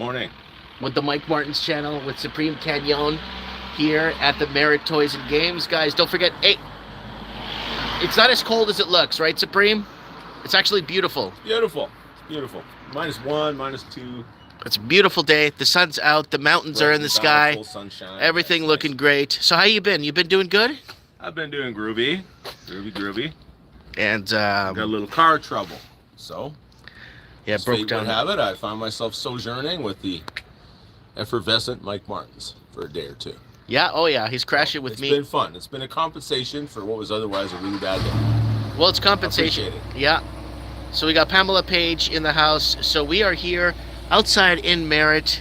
Morning. With the Mike Martin's channel with Supreme Canyon here at the Merritt Toys and Games. Guys, don't forget, hey, it's not as cold as it looks, right, Supreme? It's actually beautiful. Beautiful. It's beautiful. -1, -2. It's a beautiful day. The sun's out. The mountains are in the sky. Full sunshine. Everything looking great. So how you been? You been doing good? I've been doing groovy. Groovy. And got a little car trouble. So, yeah, broke down. Habit. I found myself sojourning with the effervescent Mike Martins for a day or two. Yeah, oh yeah, he's crashing with me. It's been fun. It's been a compensation for what was otherwise a really bad day. Well, it's compensation. Yeah. So we got Pamela Page in the house. So we are here outside in Merritt,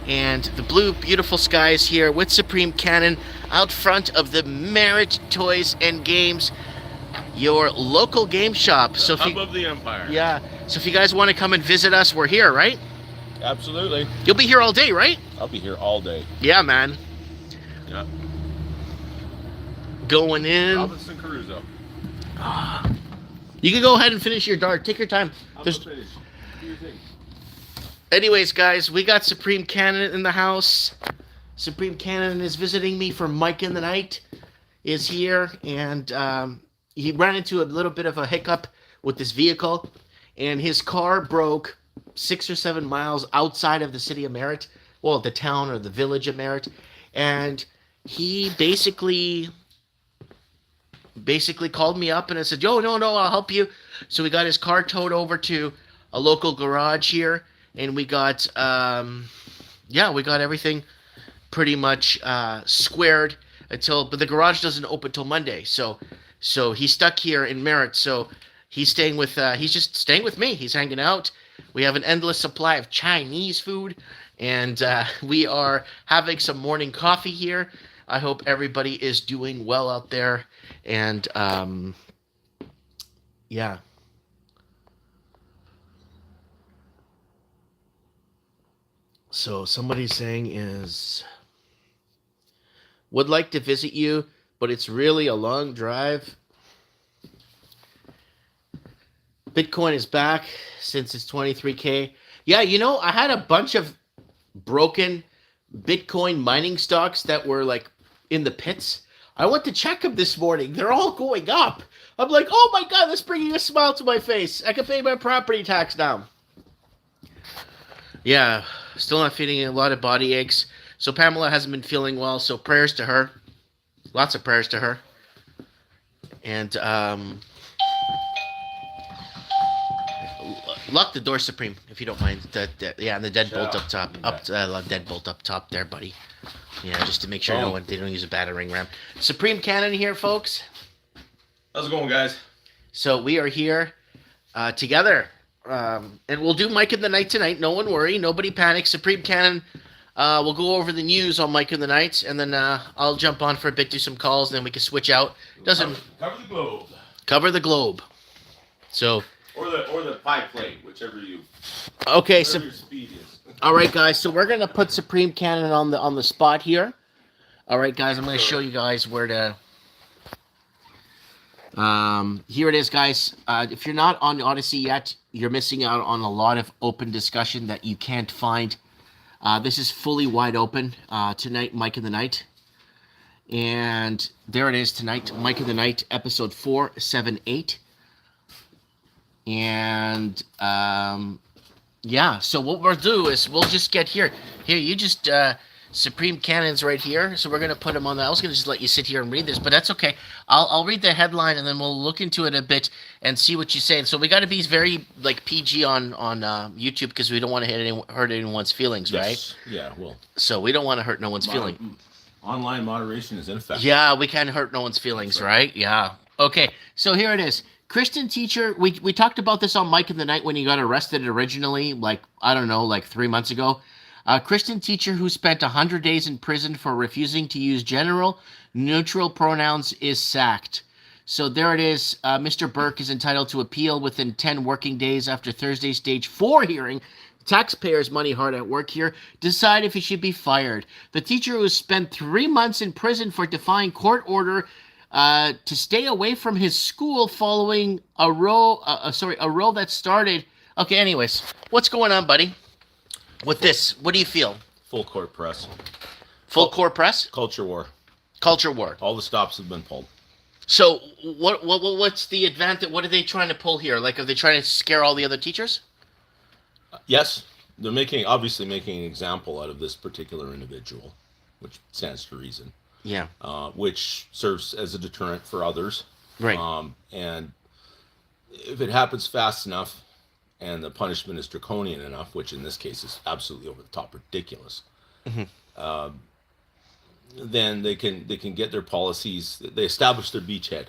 and the blue, beautiful skies here with Supreme Canon out front of the Merritt Toys and Games, your local game shop. So hub of the empire. Yeah. So if you guys want to come and visit us, we're here, right? Absolutely. You'll be here all day, right? I'll be here all day. Yeah, man. Yeah. Going in. Robinson Crusoe. You can go ahead and finish your dart. Take your time. I'm gonna finish. Do your thing. Anyways, guys, we got Supreme Canon in the house. Supreme Canon is visiting me for Mike in the Night is here, and he ran into a little bit of a hiccup with this vehicle, and his car broke 6 or 7 miles outside of the city of Merritt, well, the town or the village of Merritt, and he basically called me up and I said, "Yo, no, I'll help you." So we got his car towed over to a local garage here, and we got we got everything pretty much squared but the garage doesn't open till Monday. So he's stuck here in Merritt. So he's just staying with me. He's hanging out. We have an endless supply of Chinese food, and we are having some morning coffee here. I hope everybody is doing well out there. And, yeah. So somebody's saying would like to visit you, but it's really a long drive. Bitcoin is back since it's 23K. Yeah, I had a bunch of broken Bitcoin mining stocks that were like in the pits. I went to check them this morning. They're all going up. I'm like, oh my God, that's bringing a smile to my face. I can pay my property tax now. Yeah, still not feeling a lot of body aches. So Pamela hasn't been feeling well, so prayers to her. Lots of prayers to her. And, lock the door, Supreme, if you don't mind. And the deadbolt up top. Deadbolt up top there, buddy. Yeah, just to make sure they don't use a battering ram. Supreme Canon here, folks. How's it going, guys? So we are here together. And we'll do Mike in the Night tonight. No one worry. Nobody panic. Supreme Canon, we'll go over the news on Mike in the Night, and then I'll jump on for a bit, do some calls, and then we can switch out. Cover the globe. Cover the globe. So... Or the pie plate, whichever you... Okay, so... your speed is. All right, guys, so we're going to put Supreme Canon on the spot here. All right, guys, I'm going to show you guys where to... Here it is, guys. If you're not on Odyssey yet, you're missing out on a lot of open discussion that you can't find. This is fully wide open tonight, Mike in the Night. And there it is tonight, Mike in the Night, episode 478. And, so what we'll do is we'll just get here. Here, you just, Supreme Canon's right here, so we're going to put him on I was going to just let you sit here and read this, but that's okay. I'll read the headline, and then we'll look into it a bit and see what you say. So we got to be very, PG on YouTube, because we don't want to hurt anyone's feelings, right? Yeah, well. So we don't want to hurt no one's feelings. Online moderation is in effect. Yeah, we can't hurt no one's feelings, right? Yeah. Okay, so here it is. Christian teacher, we talked about this on Mike in the Night when he got arrested originally, 3 months ago. Christian teacher who spent 100 days in prison for refusing to use general neutral pronouns is sacked. So there it is. Mr. Burke is entitled to appeal within 10 working days after Thursday's stage 4 hearing. Taxpayers' money hard at work here. Decide if he should be fired. The teacher who spent 3 months in prison for defying court order to stay away from his school following a row that started. Okay, anyways, what's going on, buddy? with this? What do you feel? Full court press. Full court press? Culture war. Culture war. All the stops have been pulled. So what's the advantage? What are they trying to pull here? Like, are they trying to scare all the other teachers? Yes, they're obviously making an example out of this particular individual, which stands to reason. Yeah. Which serves as a deterrent for others. Right. And if it happens fast enough, and the punishment is draconian enough, which in this case is absolutely over the top ridiculous, then they can get their policies. They establish their beachhead,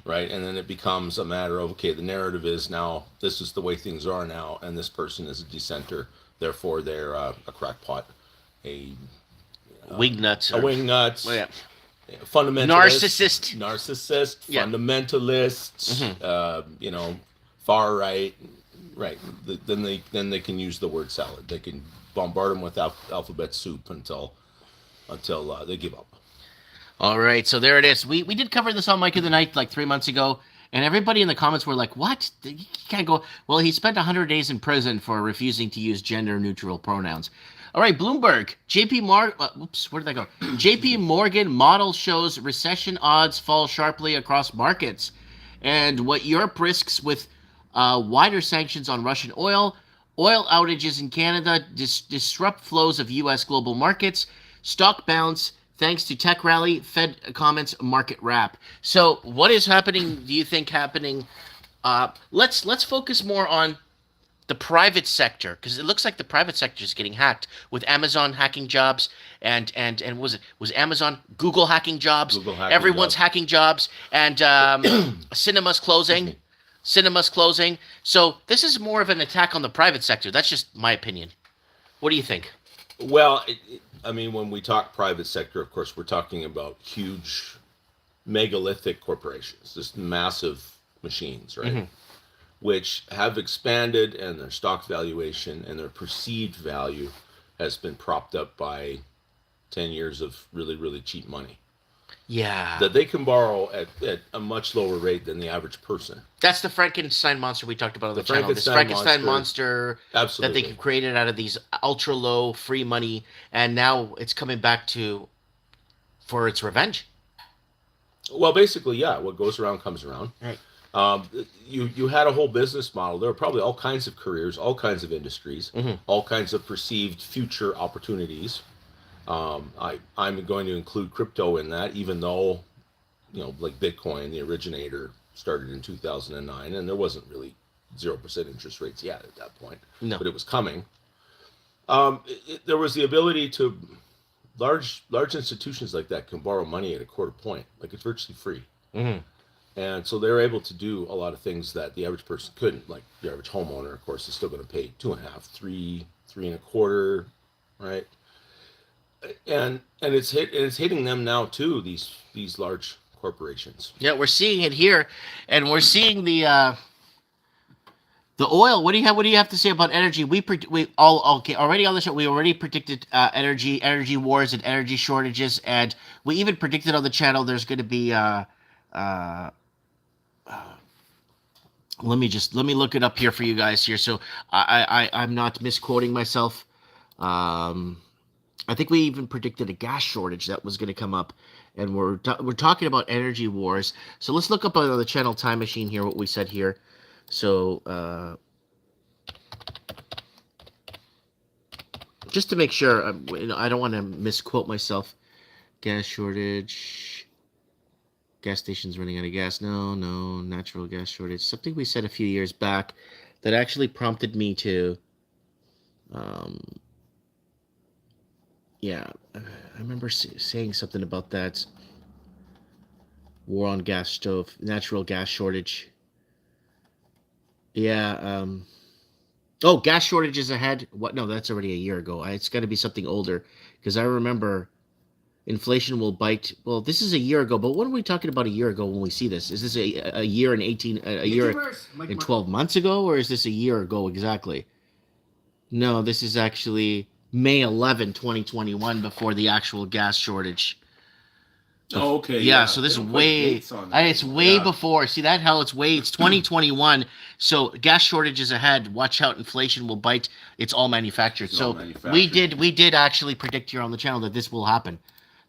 right, and then it becomes a matter of, okay, the narrative is now this is the way things are now, and this person is a dissenter, therefore they're a crackpot, a wingnut, well, yeah. Fundamentalist, narcissist, yeah. Fundamentalists, far right. Then they can use the word salad. They can bombard them with alphabet soup until they give up. All right, so there it is. We did cover this on Mike of the Night like 3 months ago, and everybody in the comments were like, "What? You can't go." Well, he spent 100 days in prison for refusing to use gender-neutral pronouns. All right, Bloomberg, where did I go? JP Morgan model shows recession odds fall sharply across markets, and what Europe risks with wider sanctions on Russian oil outages in Canada disrupt flows of U.S. global markets, stock bounce thanks to tech rally, Fed comments, market wrap. So what is happening, do you think happening? Let's focus more on the private sector, because it looks like the private sector is getting hacked with Amazon hacking jobs and was Amazon, Google hacking jobs? Everyone's hacking jobs, and cinemas closing. So this is more of an attack on the private sector. That's just my opinion. What do you think? Well, when we talk private sector, of course, we're talking about huge, megalithic corporations, just massive machines, right? Which have expanded, and their stock valuation and their perceived value has been propped up by 10 years of really, really cheap money. Yeah. That they can borrow at a much lower rate than the average person. That's the Frankenstein monster we talked about on the channel. This Frankenstein monster absolutely. That they created out of these ultra low free money, and now it's coming back for its revenge. Well, basically, yeah. What goes around comes around. Right. You had a whole business model. There were probably all kinds of careers, all kinds of industries, all kinds of perceived future opportunities. I'm going to include crypto in that, even though, like Bitcoin, the originator started in 2009, and there wasn't really 0% interest rates yet at that point. No. But it was coming. There was the ability to large institutions like that can borrow money at a quarter point, like it's virtually free. And so they're able to do a lot of things that the average person couldn't. Like the average homeowner, of course, is still going to pay 2.5%, 3%, 3.25%, right? And it's hitting them now too. These large corporations. Yeah, we're seeing it here, and we're seeing the oil. What do you have to say about energy? Already on the show. We already predicted energy wars and energy shortages, and we even predicted on the channel there's going to be let me look it up here for you guys here, so I'm not misquoting myself. I think we even predicted a gas shortage that was going to come up, and we're talking about energy wars. So let's look up on the channel Time Machine here what we said here. So just to make sure, I don't want to misquote myself. Gas shortage. Gas stations running out of gas. No, natural gas shortage. Something we said a few years back that actually prompted me to yeah, I remember saying something about that. War on gas stove, natural gas shortage. Yeah. Oh, gas shortages ahead. What? No, that's already a year ago. It's got to be something older, because I remember inflation will bite. Well, this is a year ago, but what are we talking about a year ago when we see this? Is this a year and 12 months ago, or is this a year ago exactly? No, this is actually May 11, 2021, before the actual gas shortage. Oh, okay. Yeah, so this is They don't put way, dates on that it's anymore. way Yeah. before. See that? Hell, it's 2021. So gas shortages ahead. Watch out, inflation will bite. It's all manufactured. It's all So manufactured. we did actually predict here on the channel that this will happen,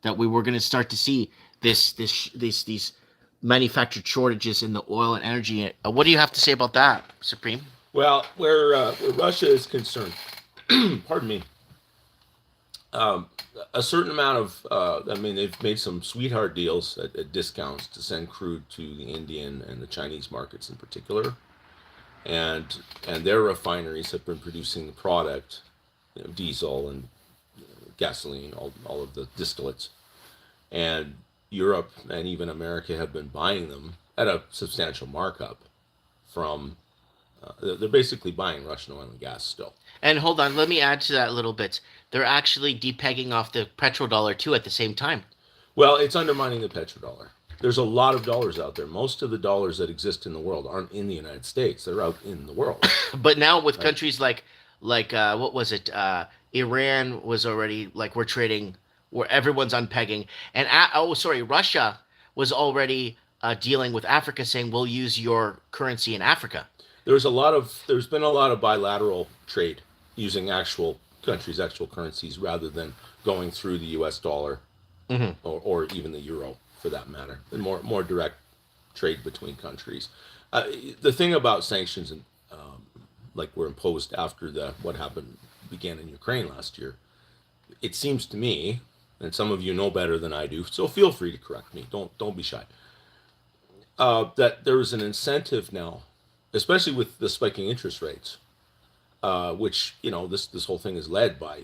that we were going to start to see these manufactured shortages in the oil and energy. What do you have to say about that, Supreme? Well, where Russia is concerned, pardon me, a certain amount of, I mean, they've made some sweetheart deals at discounts to send crude to the Indian and the Chinese markets in particular, and their refineries have been producing the product, diesel and gasoline, all of the distillates, and Europe and even America have been buying them at a substantial markup from. They're basically buying Russian oil and gas still. And hold on, let me add to that a little bit. They're actually depegging off the petrodollar too at the same time. Well, it's undermining the petrodollar. There's a lot of dollars out there. Most of the dollars that exist in the world aren't in the United States. They're out in the world. But now with countries like what was it? Iran was already like we're trading where everyone's unpegging, and Russia was already dealing with Africa, saying we'll use your currency in Africa. There's been a lot of bilateral trade using actual countries' actual currencies rather than going through the U.S. dollar or even the euro for that matter, and more direct trade between countries. The thing about sanctions and like were imposed after what happened began in Ukraine last year, it seems to me, and some of you know better than I do, so feel free to correct me. Don't be shy. That there is an incentive now, especially with the spiking interest rates, which this whole thing is led by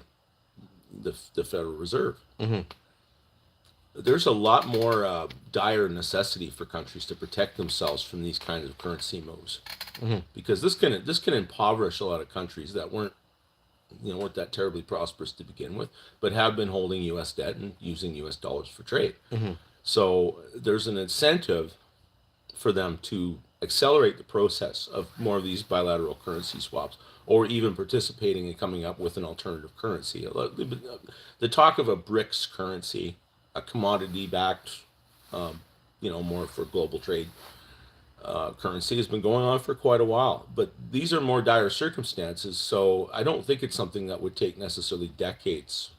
the Federal Reserve. Mm-hmm. There's a lot more dire necessity for countries to protect themselves from these kinds of currency moves, because this can impoverish a lot of countries that weren't that terribly prosperous to begin with, but have been holding U.S. debt and using U.S. dollars for trade. So there's an incentive for them to accelerate the process of more of these bilateral currency swaps, or even participating in coming up with an alternative currency. The talk of a BRICS currency, a commodity-backed, more for global trade currency, has been going on for quite a while. But these are more dire circumstances, so I don't think it's something that would take necessarily decades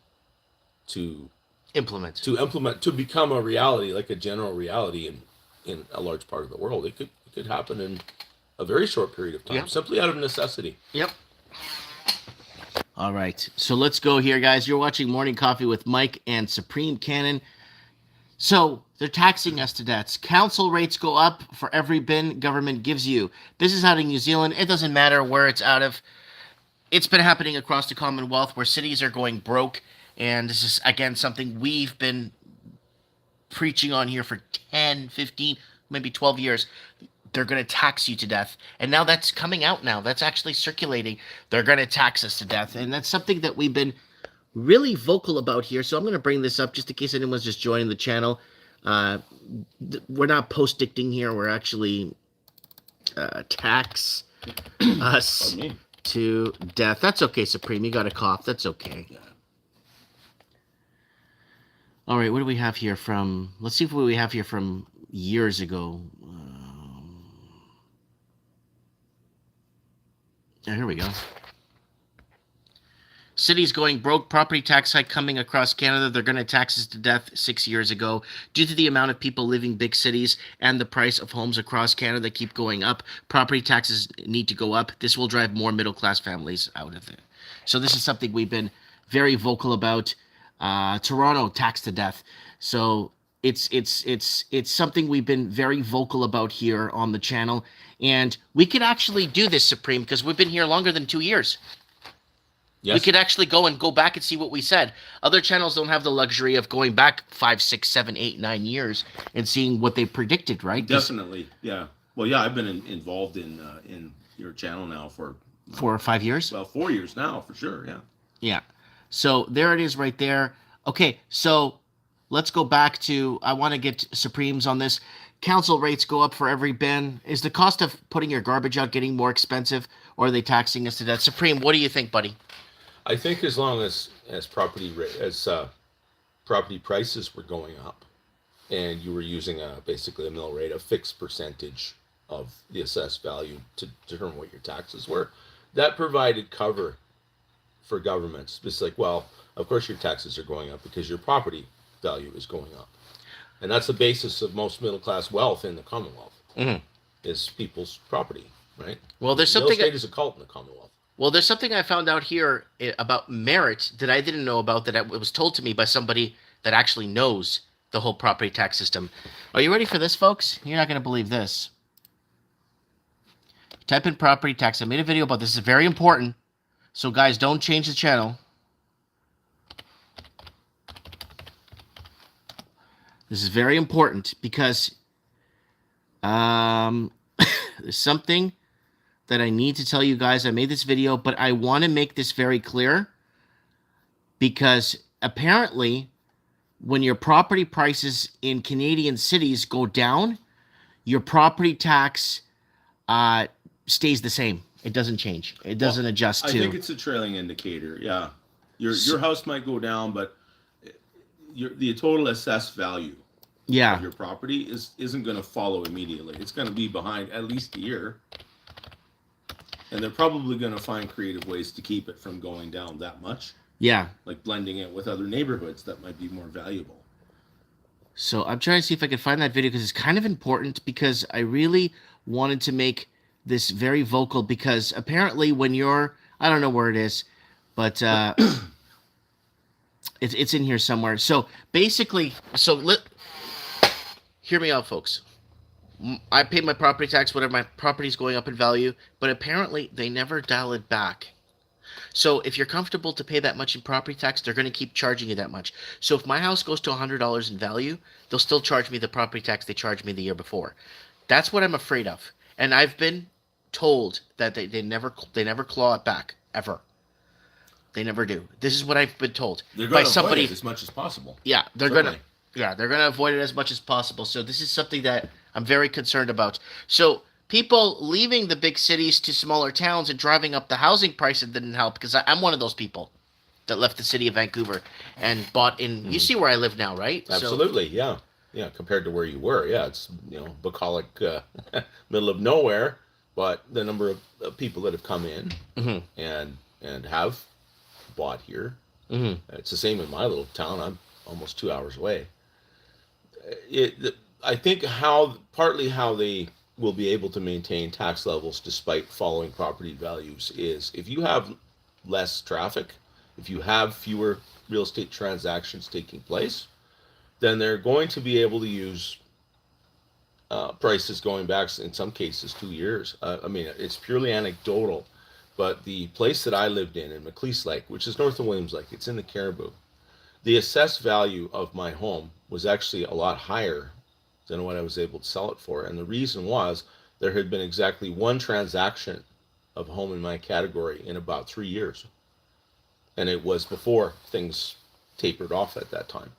to implement, to become a reality, like a general reality in a large part of the world. It could happen in a very short period of time, simply out of necessity. Yep. All right, so let's go here, guys. You're watching Morning Coffee with Mike and Supreme Canon. So they're taxing us to death. Council rates go up for every bin government gives you. This is out of New Zealand. It doesn't matter where it's out of. It's been happening across the Commonwealth where cities are going broke. And this is, again, something we've been preaching on here for 10, 15, maybe 12 years. They're going to tax you to death. And now that's coming out now. That's actually circulating. They're going to tax us to death. And that's something that we've been really vocal about here. So I'm going to bring this up just in case anyone's just joining the channel. We're not post-dicting here. We're actually tax us to death. That's okay, Supreme. You got a cough. That's okay. All right, what do we have here from... Let's see what we have here from years ago. Here we go. Cities going broke, property tax hike coming across Canada. They're going to tax us to death 6 years ago. Due to the amount of people living big cities and the price of homes across Canada keep going up, property taxes need to go up. This will drive more middle-class families out of it. So this is something we've been very vocal about. Toronto taxed to death. So it's something we've been very vocal about here on the channel. And we could actually do this, Supreme, because we've been here longer than 2 years. Yes. We could actually go back and see what we said. Other channels don't have the luxury of going back 5, 6, 7, 8, 9 years and seeing what they predicted, right? Definitely, yeah. Well, yeah, I've been involved in your channel now for 4 or 5 years. Well, 4 years now, for sure. Yeah. Yeah. So there it is, right there. Okay, so let's go back to. I want to get Supremes on this. Council rates go up for every bin. Is the cost of putting your garbage out getting more expensive, or are they taxing us to death? Supreme, what do you think, buddy? I think as long as property prices were going up, and you were using basically a mill rate, a fixed percentage of the assessed value to determine what your taxes were. That provided cover for governments. It's like, well, of course your taxes are going up because your property value is going up. And that's the basis of most middle class wealth in the Commonwealth, is people's property, right? Well, there's Real something. estate is a cult in the Commonwealth. Well, there's something I found out here about Merritt that I didn't know about, that it was told to me by somebody that actually knows the whole property tax system. Are you ready for this, folks? You're not going to believe this. Type in property tax. I made a video about this. It's very important. So, guys, don't change the channel. This is very important because there's something that I need to tell you guys. I made this video, but I want to make this very clear because apparently when your property prices in Canadian cities go down, your property tax stays the same. It doesn't change. It doesn't adjust to. I think it's a trailing indicator. Yeah, your house might go down, but the total assessed value of your property isn't going to follow immediately. It's going to be behind at least a year, and they're probably going to find creative ways to keep it from going down that much. Yeah, like blending it with other neighborhoods that might be more valuable. So I'm trying to see if I can find that video because it's kind of important, because I really wanted to make this very vocal, because apparently when you're, I don't know where it is, but it's in here somewhere. So basically, hear me out, folks. I pay my property tax, whatever, my property's going up in value, but apparently they never dial it back. So if you're comfortable to pay that much in property tax, they're going to keep charging you that much. So if my house goes to $100 in value, they'll still charge me the property tax they charged me the year before. That's what I'm afraid of. And I've been told that they never claw it back, ever. They never do. This is what I've been told. They're going to avoid it as much as possible. Yeah, they're going to avoid it as much as possible. So this is something that I'm very concerned about. So people leaving the big cities to smaller towns and driving up the housing prices didn't help, because I'm one of those people that left the city of Vancouver and bought in. You see where I live now, right? Absolutely, yeah. Yeah, compared to where you were. Yeah, it's, bucolic, middle of nowhere, but the number of people that have come in and have bought here, it's the same in my little town. I'm almost 2 hours away. I think partly how they will be able to maintain tax levels despite falling property values is if you have less traffic, if you have fewer real estate transactions taking place, then they're going to be able to use prices going back, in some cases, 2 years. I mean, it's purely anecdotal, but the place that I lived in Macleese Lake, which is north of Williams Lake, it's in the Caribou, the assessed value of my home was actually a lot higher than what I was able to sell it for. And the reason was there had been exactly one transaction of a home in my category in about 3 years. And it was before things tapered off at that time.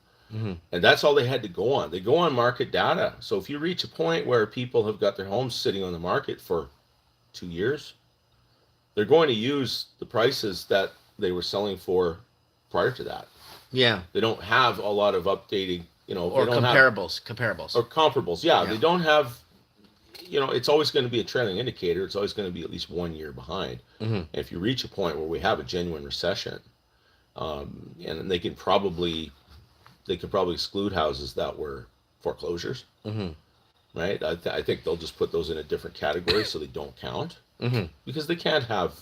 And that's all they had to go on. They go on market data. So if you reach a point where people have got their homes sitting on the market for 2 years, they're going to use the prices that they were selling for prior to that. Yeah. They don't have a lot of updating, or comparables. Or comparables. Yeah. They don't have, it's always going to be a trailing indicator. It's always going to be at least 1 year behind. And if you reach a point where we have a genuine recession, and they could probably exclude houses that were foreclosures, right? I think they'll just put those in a different category so they don't count, because they can't have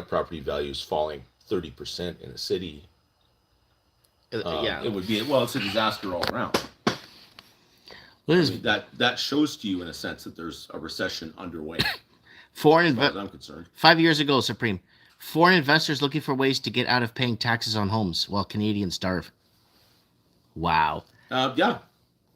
property values falling 30% in a city. It would be, it's a disaster all around. That shows to you in a sense that there's a recession underway. As far as I'm concerned. 5 years ago, Supreme, foreign investors looking for ways to get out of paying taxes on homes while Canadians starve. Wow. Yeah.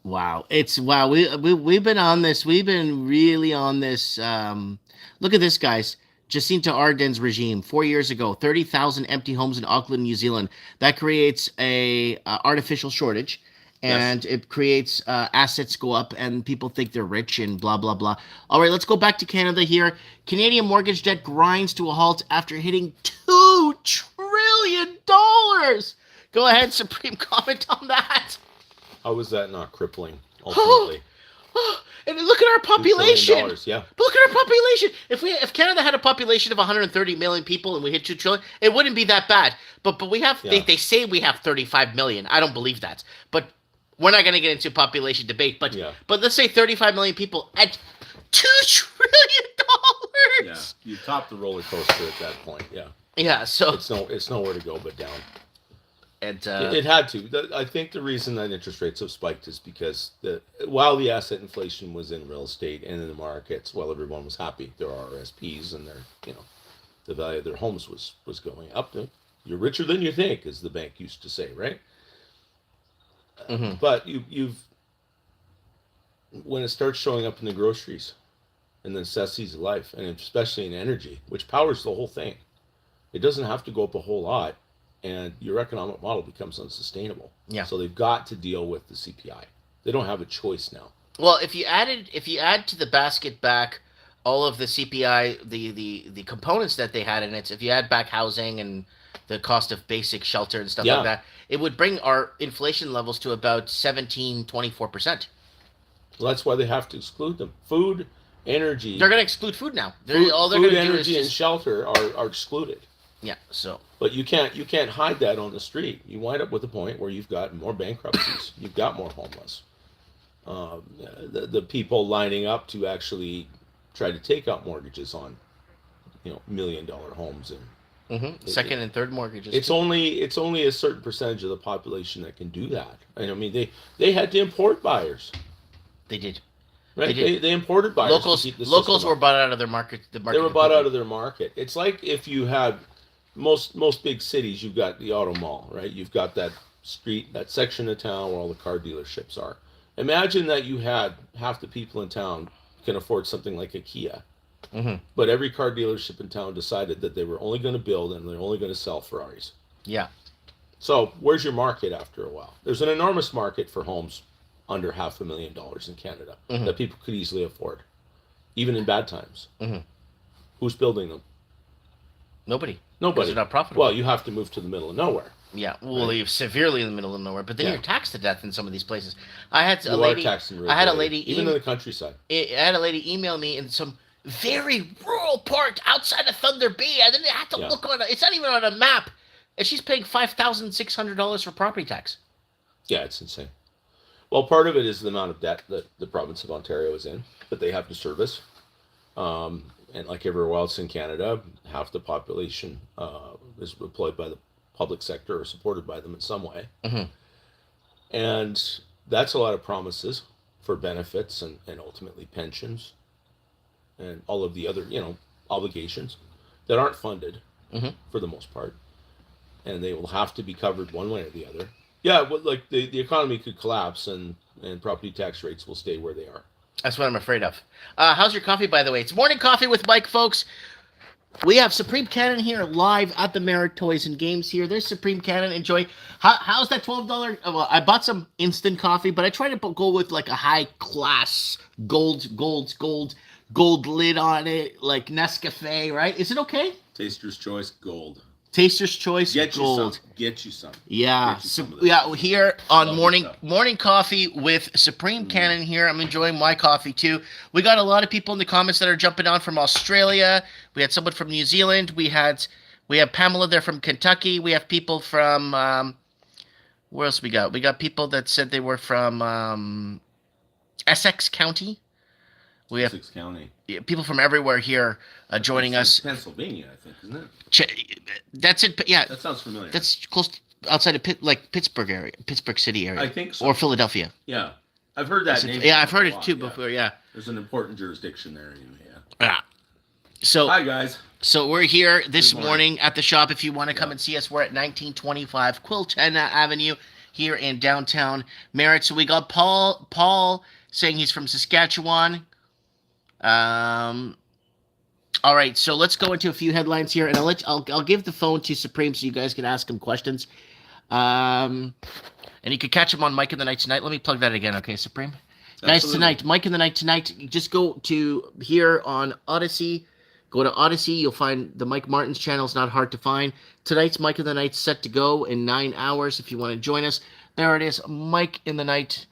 Wow. We've been on this. We've been really on this. Look at this, guys. Jacinta Ardern's regime 4 years ago, 30,000 empty homes in Auckland, New Zealand. That creates a artificial shortage, and it creates assets go up, and people think they're rich and blah, blah, blah. All right, let's go back to Canada here. Canadian mortgage debt grinds to a halt after hitting $2 trillion. Go ahead, Supreme, comment on that. How was that not crippling, ultimately? And look at our population. $2 trillion, yeah. Look at our population. If Canada had a population of 130 million people and we hit 2 trillion, it wouldn't be that bad. But we have they say we have 35 million. I don't believe that. But we're not going to get into population debate. But let's say 35 million people at $2 trillion. Yeah, you topped the roller coaster at that point. Yeah. Yeah. So it's nowhere to go but down. And it had to. I think the reason that interest rates have spiked is because while the asset inflation was in real estate and in the markets, while everyone was happy, their RSPs and the value of their homes was going up. You're richer than you think, as the bank used to say, right? Mm-hmm. But you've when it starts showing up in the groceries and the necessities of life, and especially in energy, which powers the whole thing, it doesn't have to go up a whole lot. And your economic model becomes unsustainable. Yeah. So they've got to deal with the CPI. They don't have a choice now. Well, if you add to the basket back all of the CPI, the components that they had in it, if you add back housing and the cost of basic shelter and stuff like that, it would bring our inflation levels to about 24%. Well, that's why they have to exclude them. Food, energy. They're going to exclude food now. Food, energy, and shelter are excluded. Yeah. So. But you can't hide that on the street. You wind up with a point where you've got more bankruptcies. You've got more homeless. The people lining up to actually try to take out mortgages on, $1 million homes and second and third mortgages. It's only a certain percentage of the population that can do that. And I mean, they had to import buyers. They did. Right? They imported buyers. Locals were bought out of their market. They were bought out of their market. It's like if you had most big cities, you've got the auto mall, right? You've got that street, that section of town where all the car dealerships are. Imagine that you had half the people in town can afford something like a Kia. Mm-hmm. But every car dealership in town decided that they were only going to build and they're only going to sell Ferraris. Yeah. So where's your market after a while? There's an enormous market for homes under $500,000 in Canada that people could easily afford, even in bad times. Mm-hmm. Who's building them? Nobody. Nobody. They're not profitable. Well, you have to move to the middle of nowhere. Yeah, well, you're severely in the middle of nowhere, but then you're taxed to death in some of these places. I had a lady even in the countryside. I had a lady email me in some very rural part outside of Thunder Bay. I didn't have to look on it's not even on a map, and she's paying $5,600 for property tax. Yeah, it's insane. Well, part of it is the amount of debt that the province of Ontario is in that they have to service. And like everywhere else in Canada, half the population is employed by the public sector or supported by them in some way. Mm-hmm. And that's a lot of promises for benefits and ultimately pensions and all of the other, obligations that aren't funded for the most part. And they will have to be covered one way or the other. Yeah, but like the economy could collapse and property tax rates will stay where they are. That's what I'm afraid of. How's your coffee, by the way? It's Morning Coffee with Mike, folks. We have Supreme Canon here live at the Merritt Toys and Games here. There's Supreme Canon. Enjoy. How's that $12? Well, I bought some instant coffee, but I try to go with like a high class gold lid on it, like Nescafe, right? Is it okay? Taster's Choice Gold. Taster's Choice Gold. Get you some. Yeah. Here on morning coffee with Supreme Canon here. I'm enjoying my coffee too. We got a lot of people in the comments that are jumping on from Australia. We had someone from New Zealand. We have Pamela there from Kentucky. We have people from where else we got? We got people that said they were from Essex County. We have Essex County. People from everywhere here joining us. Pennsylvania, I think, isn't it? That's it. Yeah, that sounds familiar. That's close outside of Pittsburgh area, Pittsburgh City area. I think so. Or Philadelphia. Yeah, I've heard that name. Yeah, I've heard it too before. Yeah, there's an important jurisdiction there. Anyway, yeah. So hi guys. So we're here this morning at the shop. If you want to come and see us, we're at 1925 Quiltena Avenue here in downtown Merritt. So we got Paul saying he's from Saskatchewan. All right, so let's go into a few headlines here, and I'll give the phone to Supreme so you guys can ask him questions. And you could catch him on Mike in the Night tonight. Let me plug that again, okay, Supreme? Absolutely. Guys, tonight, Mike in the Night tonight. Just go to here on Odyssey. Go to Odyssey. You'll find the Mike Martin's channel. It's not hard to find. Tonight's Mike in the Night set to go in 9 hours if you want to join us. There it is, Mike in the Night,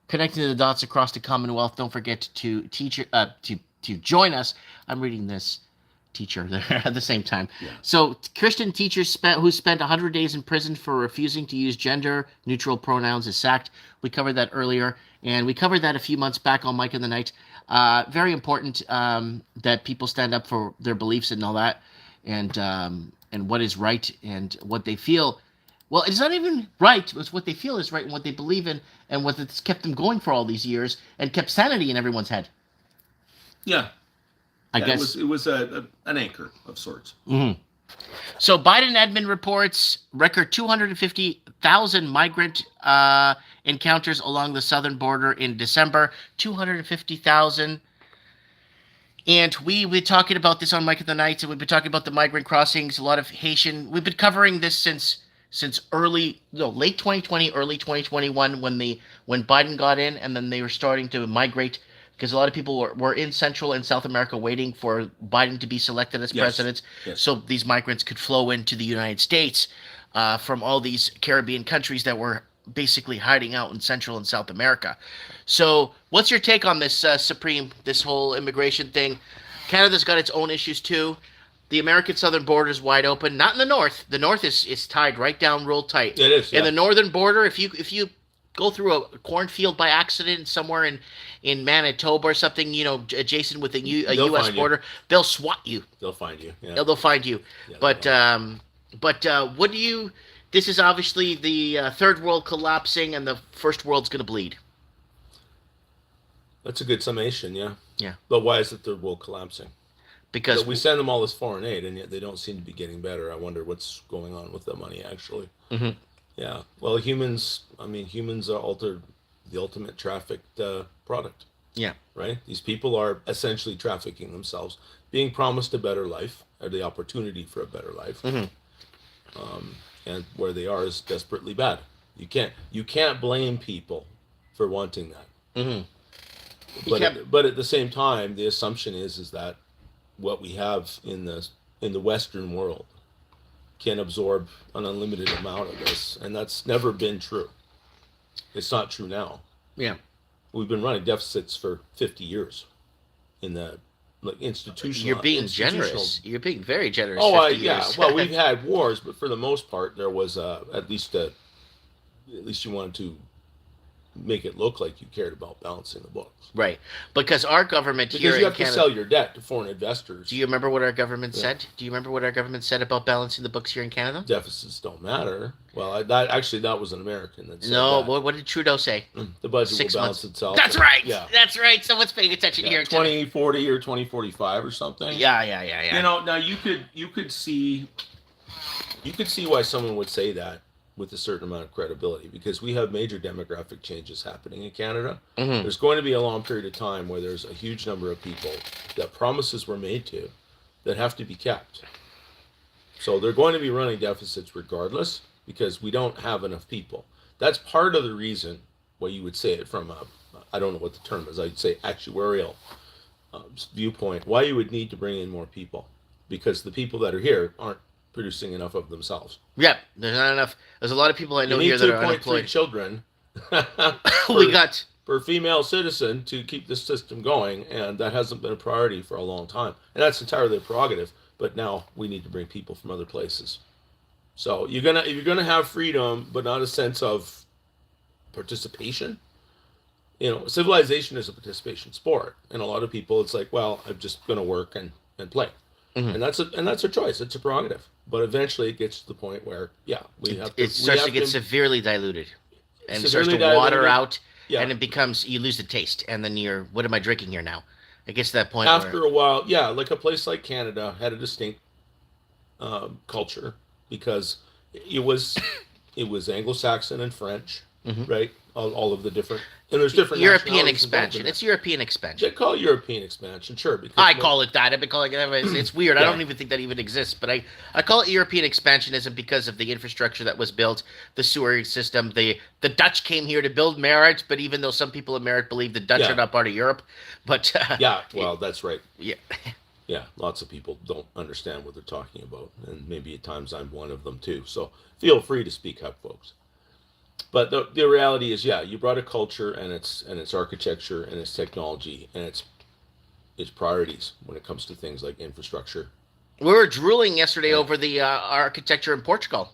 connecting the dots across the Commonwealth. Don't forget to join us. I'm reading this teacher there at the same time. Yeah. So Christian teacher who spent 100 days in prison for refusing to use gender-neutral pronouns is sacked. We covered that earlier, and we covered that a few months back on Mike in the Night. Very important that people stand up for their beliefs and all that, and what is right and what they feel. Well, it's not even right. It's what they feel is right and what they believe in and what has kept them going for all these years and kept sanity in everyone's head. Yeah. I guess it was an anchor of sorts. Mm-hmm. So Biden admin reports record 250,000 migrant encounters along the southern border in December. 250,000. And we've been talking about this on Mike of the Night, and we've been talking about the migrant crossings. A lot of Haitian. We've been covering this since late 2020, early 2021, when Biden got in, and then they were starting to migrate. Because a lot of people were in Central and South America waiting for Biden to be selected as president, so these migrants could flow into the United States from all these Caribbean countries that were basically hiding out in Central and South America. So what's your take on this, Supreme, this whole immigration thing? Canada's got its own issues too. The American southern border is wide open. Not in the north. The north is tied right down real tight. It is, yeah. In the northern border, if you go through a cornfield by accident somewhere in Manitoba or something, adjacent with a U.S. border, they'll SWAT you. They'll find you. Yeah. They'll find you. Yeah, but what do you? This is obviously the third world collapsing, and the first world's going to bleed. That's a good summation. Yeah. Yeah. But why is the third world collapsing? Because we send them all this foreign aid, and yet they don't seem to be getting better. I wonder what's going on with the money actually. Mm-hmm. Yeah. Well, humans are the ultimate trafficked product. Yeah. Right? These people are essentially trafficking themselves, being promised a better life, or the opportunity for a better life. Mm-hmm. And where they are is desperately bad. You can't blame people for wanting that. Mm-hmm. But at the same time, the assumption is that what we have in the Western world can absorb an unlimited amount of this, and that's never been true. It's not true now. Yeah, we've been running deficits for 50 years in the institutional. You're being generous. You're being very generous. Oh, yeah. Well, we've had wars, but for the most part, there was at least you wanted to make it look like you cared about balancing the books. Right. Because our government here in Canada... Because you have to sell your debt to foreign investors. Do you remember what our government said? Do you remember what our government said about balancing the books here in Canada? Deficits don't matter. Well, that was an American that said No, that. what did Trudeau say? The budget will balance itself. That's right. Yeah. That's right. Someone's paying attention here. 2040 or 2045 or something. Yeah. Now you could see why someone would say that with a certain amount of credibility, because we have major demographic changes happening in Canada. Mm-hmm. There's going to be a long period of time where there's a huge number of people that promises were made to that have to be kept. So they're going to be running deficits regardless, because we don't have enough people. That's part of the reason why you would say it from I don't know what the term is, I'd say actuarial viewpoint, why you would need to bring in more people, because the people that are here aren't producing enough of themselves. Yep, there's not enough. There's a lot of people I know here that are unemployed. Children per female citizen to keep this system going, and that hasn't been a priority for a long time. And that's entirely a prerogative, but now we need to bring people from other places. So if you're gonna have freedom, but not a sense of participation. Civilization is a participation sport, and a lot of people, it's like, well, I'm just gonna work and play. Mm-hmm. And that's a choice. It's a prerogative. But eventually it gets to the point where, it starts to get severely diluted. And it starts to water out, and it becomes, you lose the taste. And then what am I drinking here now? It gets to that point after a while, like a place like Canada had a distinct culture, because it was Anglo-Saxon and French, mm-hmm. right? All of the different... And there's different European expansion. It's European expansion. They call it European expansion, sure. Because I call it that. I've been calling it. It's weird. I don't even think that even exists. But I call it European expansionism because of the infrastructure that was built, the sewer system. The Dutch came here to build Merritt, but even though some people in Merritt believe the Dutch are not part of Europe, but that's right. Yeah. Yeah, lots of people don't understand what they're talking about, and maybe at times I'm one of them too. So feel free to speak up, folks. But the reality is, yeah, you brought a culture and its architecture and its technology and its priorities when it comes to things like infrastructure. We were drooling yesterday over the architecture in Portugal.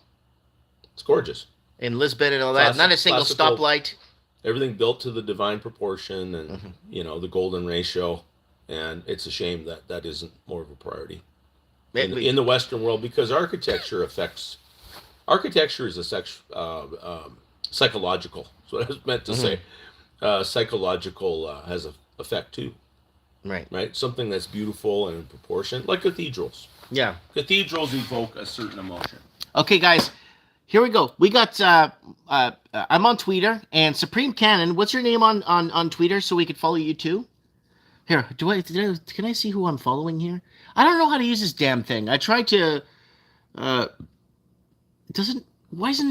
It's gorgeous. In Lisbon and all that. Not a single stoplight. Everything built to the divine proportion and, the golden ratio. And it's a shame that that isn't more of a priority in the Western world, because architecture is a psychological. That's what I was meant to say. Psychological has an effect too. Right. Something that's beautiful and in proportion, like cathedrals. Yeah. Cathedrals evoke a certain emotion. Okay, guys. Here we go. We got. I'm on Twitter, and Supreme Canon. What's your name on Twitter so we could follow you too? Here, can I see who I'm following here? I don't know how to use this damn thing. I tried to. Why doesn't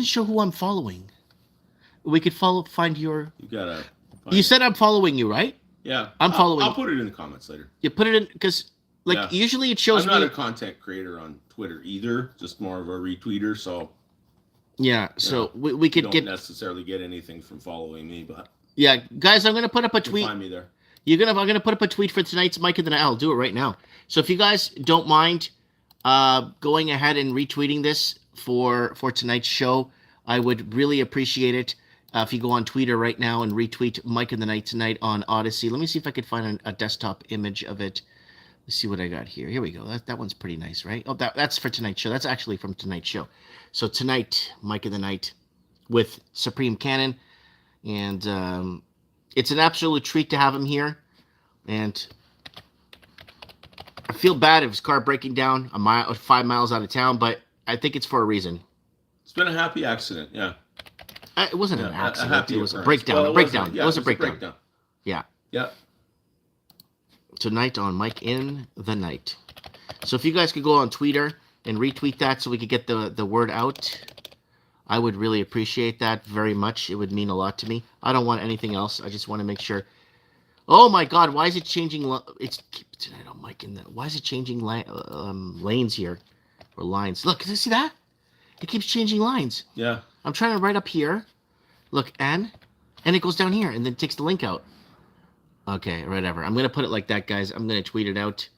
it show who I'm following? We could find your. You gotta. You said I'm following you, right? Yeah, I'm following. I'll put it in the comments later. You put it in because, usually it shows. I'm not a content creator on Twitter either. Just more of a retweeter. So. Yeah, so we could don't necessarily get anything from following me, but yeah, guys, I'm gonna put up a tweet. Find me there. I'm gonna put up a tweet for tonight's Mike and the Night. I'll do it right now. So if you guys don't mind going ahead and retweeting this for tonight's show, I would really appreciate it. If you go on Twitter right now and retweet Mike and the Night tonight on Odyssey. Let me see if I could find a desktop image of it. Let's see what I got here. Here we go. That one's pretty nice, right? Oh, that's for tonight's show. That's actually from tonight's show. So tonight, Mike of the Night with Supreme Canon. And it's an absolute treat to have him here. And I feel bad if his car breaking down 5 miles out of town, but I think it's for a reason. It's been a happy accident, yeah. It wasn't an accident. It was a breakdown. Well, it was a breakdown. Yeah. Yeah. Tonight on Mike in the Night. So if you guys could go on Twitter and retweet that so we could get the word out, I would really appreciate that very much. It would mean a lot to me. I don't want anything else. I just want to make sure. Oh my God! Why is it changing? It's tonight on Mike in the. Why is it changing lanes here or lines? Look, can you see that? It keeps changing lines. Yeah. I'm trying to write up here. Look, and it goes down here and then takes the link out. Okay, whatever. I'm going to put it like that, guys. I'm going to tweet it out.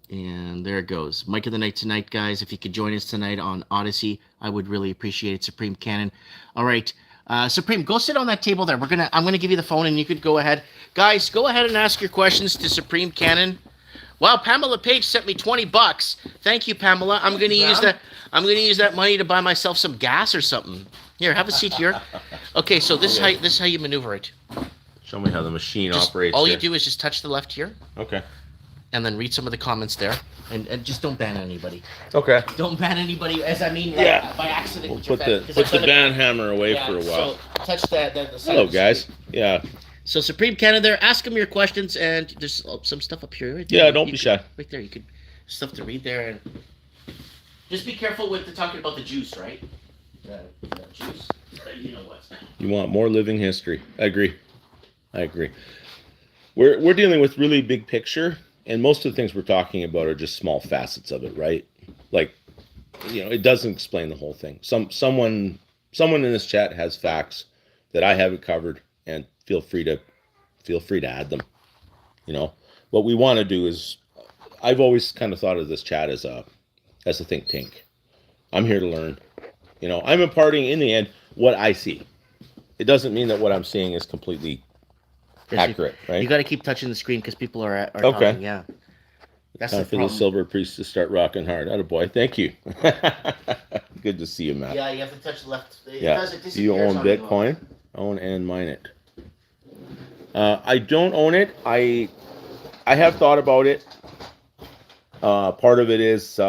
And there it goes. Mike of the Night tonight, guys. If you could join us tonight on Odyssey, I would really appreciate it. Supreme Canon. All right. Supreme, go sit on that table there. I'm going to give you the phone and you could go ahead. Guys, go ahead and ask your questions to Supreme Canon. Wow, Pamela Page sent me $20. Thank you, Pamela. I'm going to use that. I'm going to use that money to buy myself some gas or something. Here, have a seat here. Okay, so this is how you maneuver it. Show me how the machine operates. All you do is just touch the left here. Okay. And then read some of the comments there. And just don't ban anybody. Okay. Don't ban anybody, as I mean by accident. We'll put the ban hammer away for a while. So touch the hello, guys. Yeah. So Supreme Canon there, ask them your questions, and there's some stuff up here. Right there. Yeah, don't be shy. Right there, you could stuff to read there. And just be careful with talking about the juice, right? The juice. You know what? You want more living history. I agree. We're dealing with really big picture, and most of the things we're talking about are just small facets of it, right? Like, it doesn't explain the whole thing. Someone in this chat has facts that I haven't covered, and feel free to add them. What we want to do is, I've always kind of thought of this chat as a think tank. I'm here to learn. I'm imparting in the end what I see. It doesn't mean that what I'm seeing is completely accurate, right? You got to keep touching the screen because people are okay. Talking. Yeah. That's time for the Silver Priest to start rocking hard. Attaboy. Thank you. Good to see you, Matt. Yeah, you have to touch the left. Do you own Bitcoin? Own and mine it. I don't own it. I have thought about it. Part of it is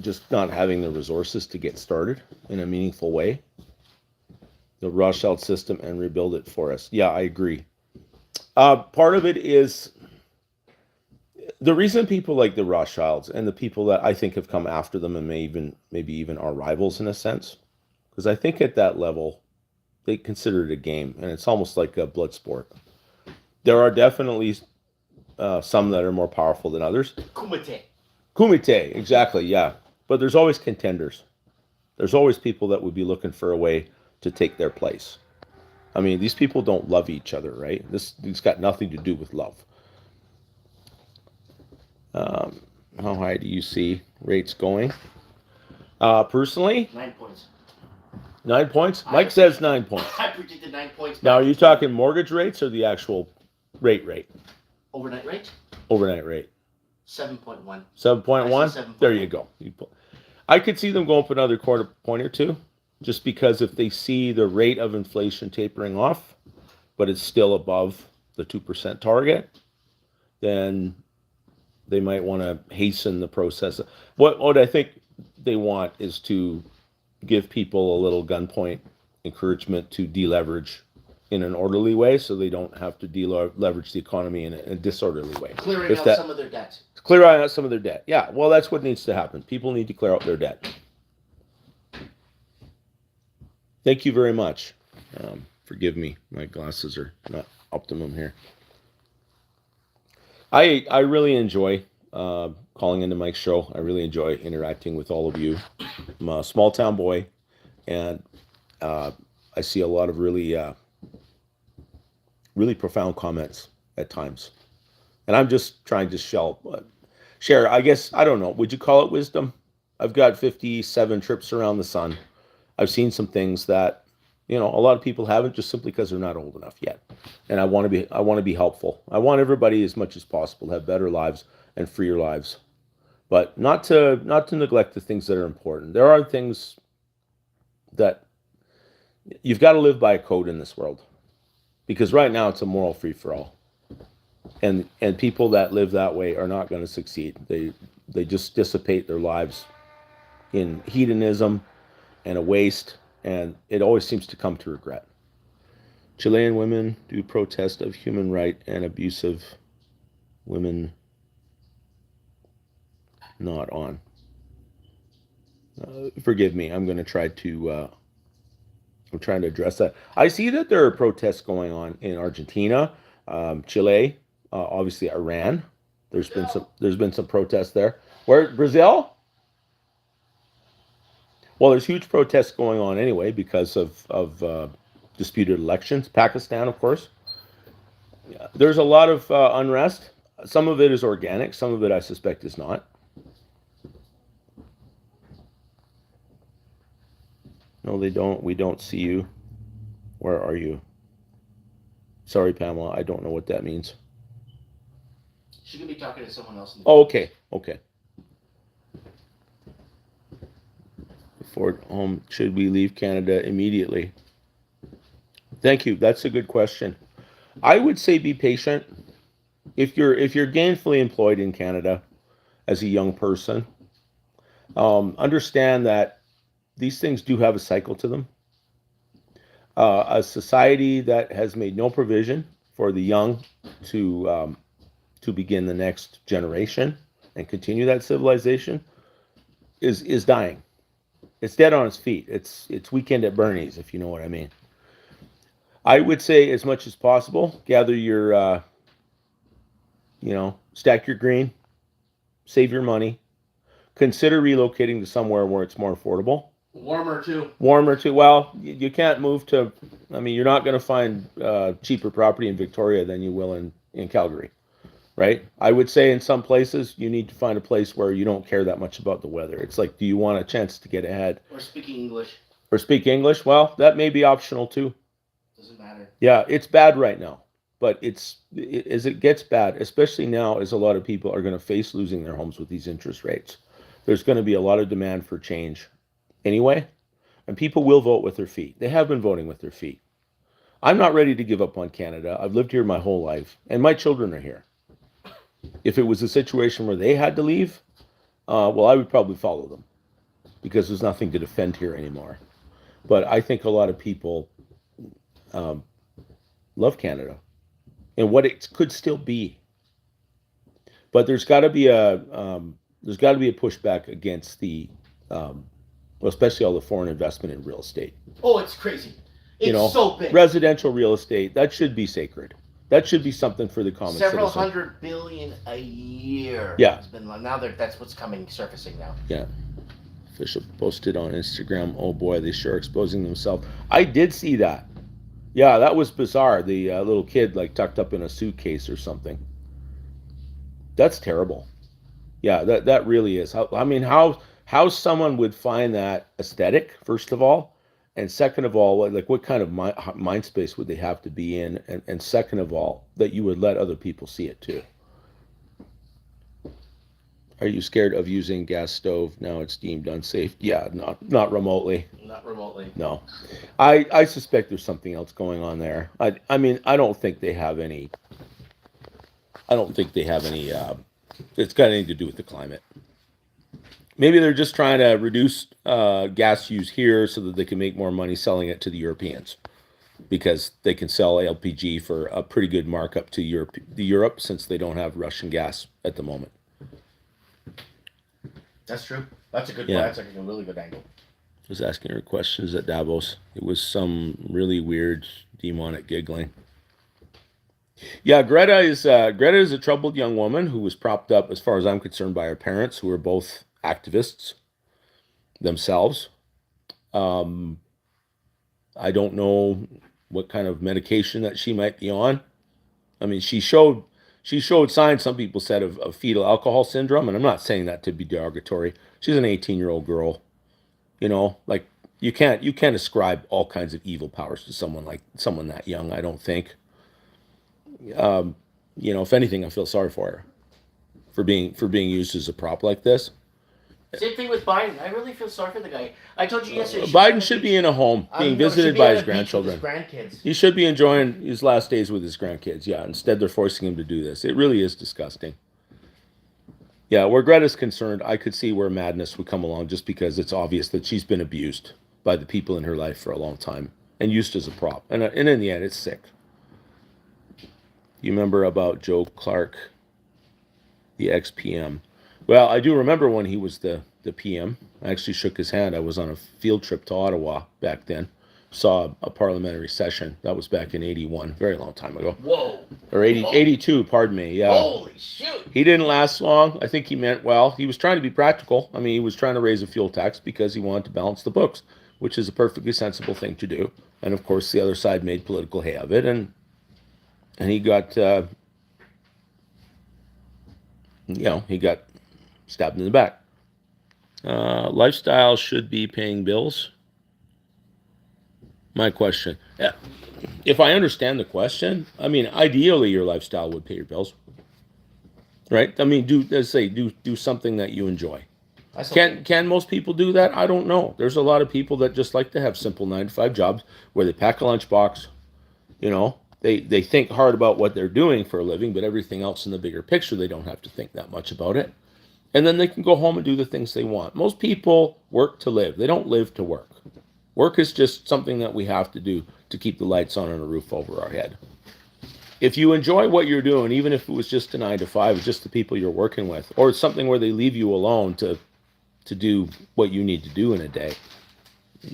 just not having the resources to get started in a meaningful way. The Rothschild system and rebuild it for us. Yeah, I agree. Part of it is the reason people like the Rothschilds and the people that I think have come after them and maybe even are rivals in a sense, because I think at that level they consider it a game and it's almost like a blood sport. There are definitely some that are more powerful than others. Kumite, exactly, yeah. But there's always contenders. There's always people that would be looking for a way to take their place. I mean, these people don't love each other, right? It's got nothing to do with love. How high do you see rates going? Personally, 9 points. 9 points. Mike says 9 points. I predicted 9 points. Now, are you talking mortgage rates or the actual rate? Overnight rate? Overnight rate. 7.1. 7.1? There you go. I could see them go up another quarter point or two, just because if they see the rate of inflation tapering off, but it's still above the 2% target, then they might want to hasten the process. What I think they want is to give people a little gunpoint encouragement to deleverage in an orderly way, so they don't have to deleverage the economy in a disorderly way. Clearing out some of their debt. Clear out some of their debt. Yeah, well, that's what needs to happen. People need to clear out their debt. Thank you very much. Forgive me, my glasses are not optimum here. I really enjoy calling into Mike's show. I really enjoy interacting with all of you. I'm a small town boy, and I see a lot of really profound comments at times. And I'm just trying to share, I guess, I don't know, would you call it wisdom? I've got 57 trips around the sun. I've seen some things that, a lot of people haven't, just simply because they're not old enough yet. And I want to be helpful. I want everybody as much as possible to have better lives and freer lives. But not to neglect the things that are important. There are things that you've got to live by a code in this world. Because right now it's a moral free-for-all. And people that live that way are not going to succeed. They just dissipate their lives in hedonism and a waste, and it always seems to come to regret. Chilean women do protest of human right and abusive women not on. Forgive me, I'm going to try to I'm trying to address that. I see that there are protests going on in Argentina, Chile, obviously Iran. There's been some protests there. Where, Brazil? Well, there's huge protests going on anyway because of disputed elections. Pakistan, of course. There's a lot of unrest. Some of it is organic. Some of it, I suspect, is not. No, they don't. We don't see you. Where are you? Sorry, Pamela. I don't know what that means. She could be talking to someone else. Oh, okay. Ford home, should we leave Canada immediately? Thank you. That's a good question. I would say be patient. If you're gainfully employed in Canada as a young person, understand that these things do have a cycle to them. A society that has made no provision for the young to begin the next generation and continue that civilization is dying. It's dead on its feet. It's weekend at Bernie's, if you know what I mean. I would say, as much as possible, gather your, stack your green, save your money, consider relocating to somewhere where it's more affordable. Warmer too. Well, you can't move to, you're not going to find cheaper property in Victoria than you will in Calgary, right? I would say in some places you need to find a place where you don't care that much about the weather. It's like, do you want a chance to get ahead? Or speaking English. Well, that may be optional too. Doesn't matter. Yeah, it's bad right now. But as it gets bad, especially now as a lot of people are going to face losing their homes with these interest rates, there's going to be a lot of demand for change anyway, and people will vote with their feet. They have been voting with their feet. I'm not ready to give up on Canada. I've lived here my whole life, and my children are here. If it was a situation where they had to leave, I would probably follow them because there's nothing to defend here anymore. But I think a lot of people love Canada and what it could still be. But there's got to be a pushback against the especially all the foreign investment in real estate. Oh, it's crazy. It's so big. Residential real estate, that should be sacred. That should be something for the common Several citizen. $100 billion a year. Yeah. Now that's what's surfacing now. Yeah. Official posted on Instagram. Oh boy, they sure are exposing themselves. I did see that. Yeah, that was bizarre. The little kid like tucked up in a suitcase or something. That's terrible. Yeah, that really is. I mean, how someone would find that aesthetic, first of all, and second of all, like what kind of mind space would they have to be in, and second of all, that you would let other people see it too. Are you scared of using gas stove? Now it's deemed unsafe. Yeah, not remotely. Not remotely. No. I suspect there's something else going on there. I mean, I don't think they have any. It's got anything to do with the climate. Maybe they're just trying to reduce gas use here so that they can make more money selling it to the Europeans, because they can sell LPG for a pretty good markup to Europe since they don't have Russian gas at the moment. That's true. That's a good. Yeah. That's a really good angle. I was asking her questions at Davos. It was some really weird demonic giggling. Yeah, Greta is a troubled young woman who was propped up, as far as I'm concerned, by her parents, who are both activists themselves. I don't know what kind of medication that she might be on. I mean, she showed signs, some people said, of fetal alcohol syndrome, and I'm not saying that to be derogatory. She's an 18-year-old girl. You know, like you can't ascribe all kinds of evil powers to someone that young, I don't think. You know, if anything, I feel sorry for her for being used as a prop like this. Same thing with Biden. I really feel sorry for the guy. I told you yesterday. Biden should be in a home, being visited by his grandchildren. He should be enjoying his last days with his grandkids. Yeah, instead they're forcing him to do this. It really is disgusting. Yeah, where Greta's concerned, I could see where madness would come along, just because it's obvious that she's been abused by the people in her life for a long time and used as a prop. And in the end, it's sick. You remember about Joe Clark, the ex-PM? Well, I do remember when he was the PM. I actually shook his hand. I was on a field trip to Ottawa back then. Saw a parliamentary session. That was back in 81, very long time ago. Whoa. Or 82, pardon me. Yeah. Holy shoot. He didn't last long. I think he meant well. He was trying to be practical. I mean, he was trying to raise a fuel tax because he wanted to balance the books, which is a perfectly sensible thing to do. And of course, the other side made political hay of it, and he got, he got stabbed in the back. Lifestyle should be paying bills. My question. Yeah. If I understand the question, I mean, ideally your lifestyle would pay your bills, right? I mean, do something that you enjoy. Can most people do that? I don't know. There's a lot of people that just like to have simple 9-to-5 jobs where they pack a lunchbox. You know, they think hard about what they're doing for a living, but everything else in the bigger picture, they don't have to think that much about it. And then they can go home and do the things they want. Most people work to live. They don't live to work. Work is just something that we have to do to keep the lights on and a roof over our head. If you enjoy what you're doing, even if it was just a 9-to-5, it's just the people you're working with, or it's something where they leave you alone to do what you need to do in a day.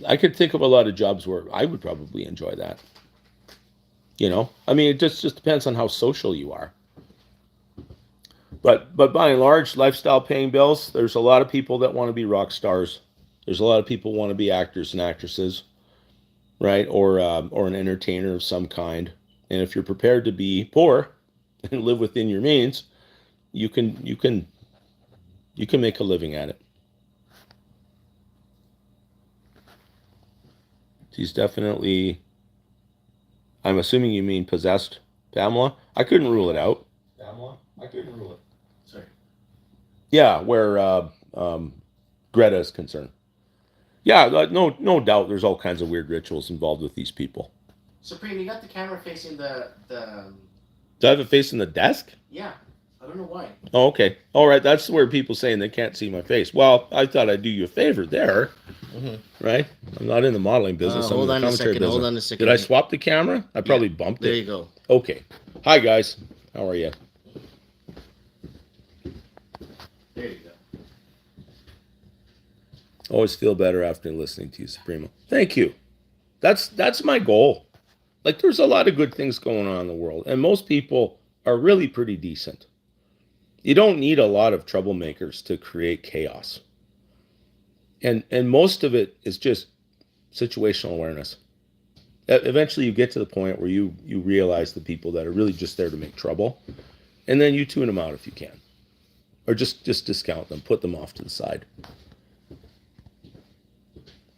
I could think of a lot of jobs where I would probably enjoy that. You know, I mean, it just depends on how social you are. But by and large, lifestyle paying bills, there's a lot of people that want to be rock stars. There's a lot of people who want to be actors and actresses, right? Or an entertainer of some kind. And if you're prepared to be poor and live within your means, you can make a living at it. She's definitely, I'm assuming you mean possessed, Pamela. I couldn't rule it out. Pamela? I couldn't rule it. Sorry. Yeah, where Greta is concerned. Yeah, no doubt there's all kinds of weird rituals involved with these people. Supreme, you got the camera facing the Do I have it facing the desk? Yeah. I don't know why. Oh, okay. All right, that's where people saying they can't see my face. Well, I thought I'd do you a favor there, right? I'm not in the modeling business. I'm in the commentary business. Hold on a second. Did I swap the camera? I probably bumped it. There you go. Okay. Hi, guys. How are you? There you go. Always feel better after listening to you, Supremo. Thank you. That's my goal. Like, there's a lot of good things going on in the world, and most people are really pretty decent. You don't need a lot of troublemakers to create chaos. And most of it is just situational awareness. Eventually you get to the point where you realize the people that are really just there to make trouble, and then you tune them out if you can, or just discount them, put them off to the side.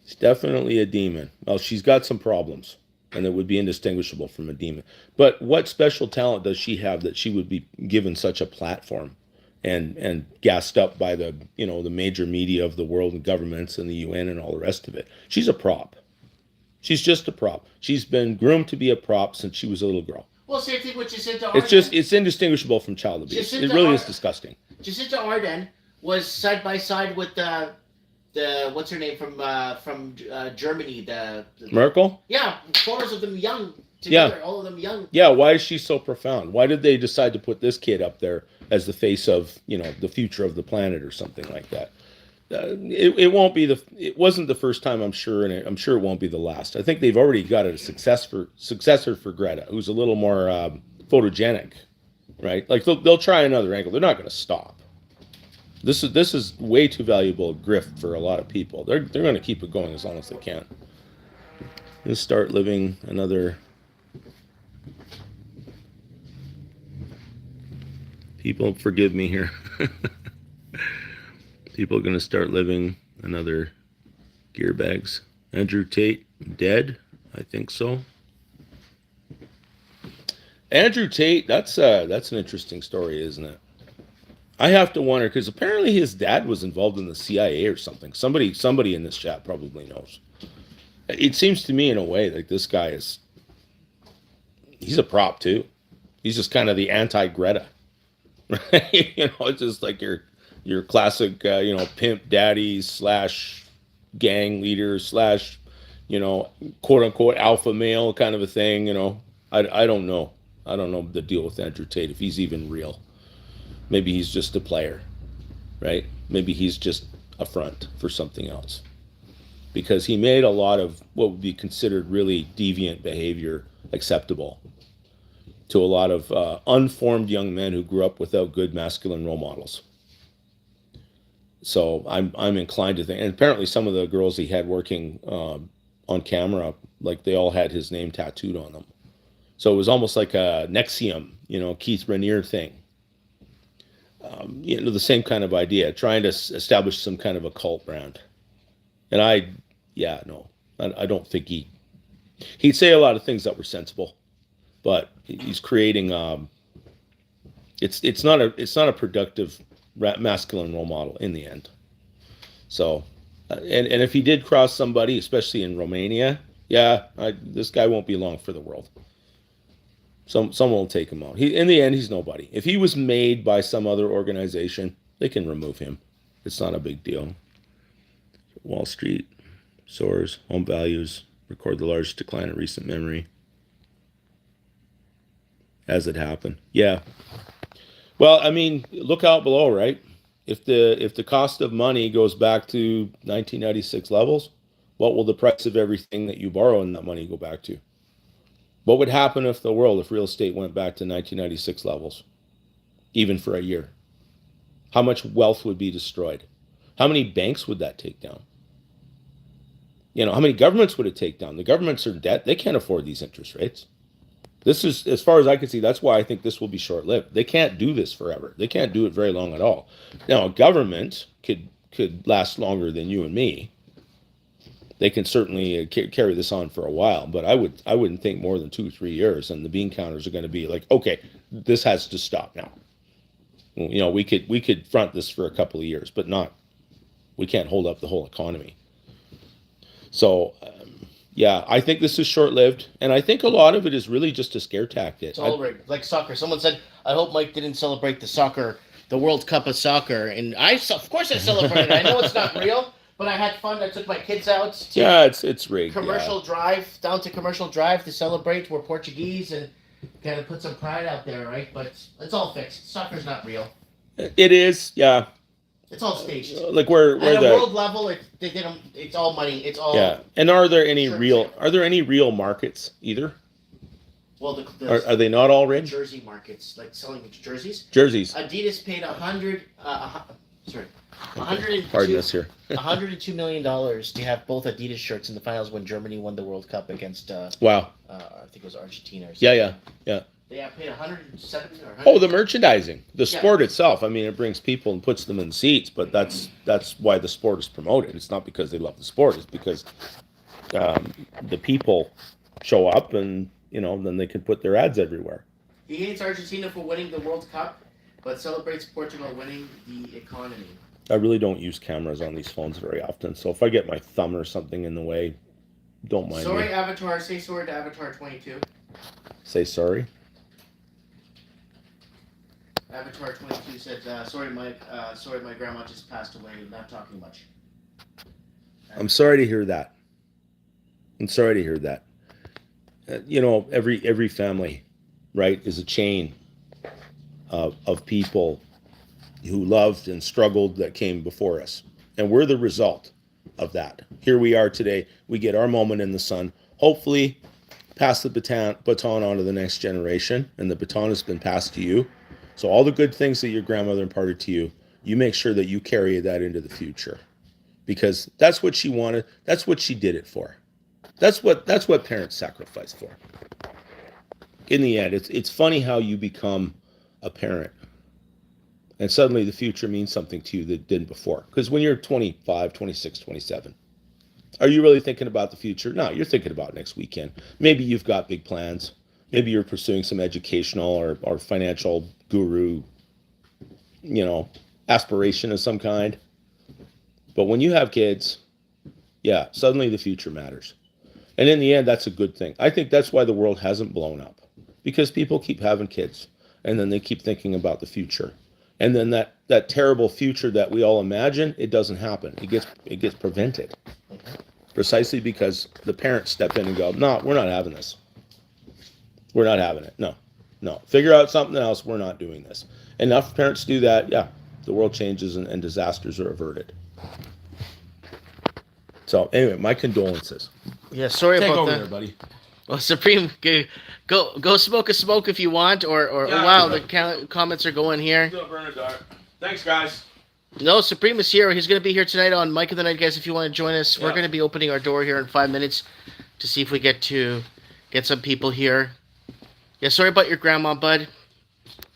It's definitely a demon. Well, she's got some problems, and it would be indistinguishable from a demon. But what special talent does she have that she would be given such a platform and gassed up by the major media of the world and governments and the UN and all the rest of it? She's a prop. She's just a prop. She's been groomed to be a prop since she was a little girl. Well, same thing with Jacinta Ardern. It's indistinguishable from child abuse. It really is disgusting. Jacinta Ardern was side by side with the what's her name from Germany, the Merkel? Yeah, photos of them young together, all of them young. Yeah, why is she so profound? Why did they decide to put this kid up there as the face of, the future of the planet or something like that? It won't be it wasn't the first time, I'm sure, and I'm sure it won't be the last. I think they've already got a successor for Greta, who's a little more photogenic, right? Like they'll try another angle. They're not going to stop. This is way too valuable a grift for a lot of people. They're going to keep it going as long as they can. Just start living another. People, forgive me here. People are going to start living another gear bags. Andrew Tate dead? I think so. Andrew Tate, that's an interesting story, isn't it? I have to wonder, because apparently his dad was involved in the CIA or something. Somebody in this chat probably knows. It seems to me in a way like this guy he's a prop too. He's just kind of the anti-Greta. Right? It's just like your classic, pimp daddy / gang leader / quote unquote alpha male kind of a thing. I don't know. I don't know the deal with Andrew Tate, if he's even real. Maybe he's just a player, right? Maybe he's just a front for something else. Because he made a lot of what would be considered really deviant behavior acceptable to a lot of unformed young men who grew up without good masculine role models. So I'm inclined to think, and apparently some of the girls he had working on camera, like they all had his name tattooed on them. So it was almost like a NXIVM, Keith Raniere thing. The same kind of idea, trying to establish some kind of a cult brand. And I don't think he'd say a lot of things that were sensible, but he's creating it's not a productive masculine role model in the end. So, and if he did cross somebody, especially in Romania, this guy won't be long for the world. Someone will take him out. In the end, he's nobody. If he was made by some other organization, they can remove him. It's not a big deal. Wall Street soars, home values record the largest decline in recent memory. As it happened, yeah. Well, I mean, look out below, right? If the cost of money goes back to 1996 levels, what will the price of everything that you borrow in that money go back to? What would happen if real estate went back to 1996 levels, even for a year? How much wealth would be destroyed? How many banks would that take down? How many governments would it take down? The governments are in debt. They can't afford these interest rates. This is, as far as I can see, that's why I think this will be short-lived. They can't do this forever. They can't do it very long at all. Now, a government could last longer than you and me. They can certainly carry this on for a while, but I wouldn't think more than 2 or 3 years, and the bean counters are going to be like, okay, this has to stop now. We could front this for a couple of years, but we can't hold up the whole economy. So, I think this is short-lived, and I think a lot of it is really just a scare tactic. It's all like soccer. Someone said, I hope Mike didn't celebrate the World Cup of soccer, and of course I celebrated. I know it's not real, but I had fun. I took my kids out to it's rigged. Down to Commercial Drive to celebrate. We're Portuguese and kind of put some pride out there, right? But it's all fixed. Soccer's not real. It is, yeah. It's all staged. Like where at a world level, it's all money. It's all And are there any real markets either? Well, are they not all rigged? Jersey markets, like selling jerseys. Jerseys. Adidas paid Sorry. Pardon us here. $102 million to have both Adidas shirts in the finals when Germany won the World Cup against Wow. I think it was Argentina or something. Yeah. They paid 170 or 100. Oh, the merchandising, the sport itself. I mean, it brings people and puts them in seats, but that's why the sport is promoted. It's not because they love the sport. It's because the people show up, and then they can put their ads everywhere. He hates Argentina for winning the World Cup, but celebrates Portugal winning the economy. I really don't use cameras on these phones very often, so if I get my thumb or something in the way, don't mind Sorry, me. Avatar. Say sorry to Avatar 22. Say sorry. Avatar 22 said, sorry, Mike. Sorry, my grandma just passed away. Not talking much. I'm sorry to hear that. Every family, right, is a chain of people who loved and struggled that came before us. And we're the result of that. Here we are today. We get our moment in the sun. Hopefully, pass the baton on to the next generation, and the baton has been passed to you. So all the good things that your grandmother imparted to you, you make sure that you carry that into the future. Because that's what she wanted. That's what she did it for. That's what parents sacrifice for. In the end, it's funny how you become a parent, and suddenly the future means something to you that didn't before. Because when you're 25, 26, 27, are you really thinking about the future? No, you're thinking about next weekend. Maybe you've got big plans. Maybe you're pursuing some educational or financial guru, aspiration of some kind. But when you have kids, suddenly the future matters. And in the end, that's a good thing. I think that's why the world hasn't blown up. Because people keep having kids, and then they keep thinking about the future. And then that terrible future that we all imagine, it doesn't happen. It gets prevented. Precisely because the parents step in and go, no, we're not having this. We're not having it. No. Figure out something else. We're not doing this. Enough parents do that, the world changes and disasters are averted. So anyway, my condolences. Yeah, sorry Take about over that. there, buddy. Well, Supreme, go smoke a smoke if you want, or wow, the comments are going here. Thanks, guys. No, Supreme is here. He's going to be here tonight on Mike of the Night, guys. If you want to join us, we're going to be opening our door here in 5 minutes to see if we get some people here. Yeah, sorry about your grandma, bud.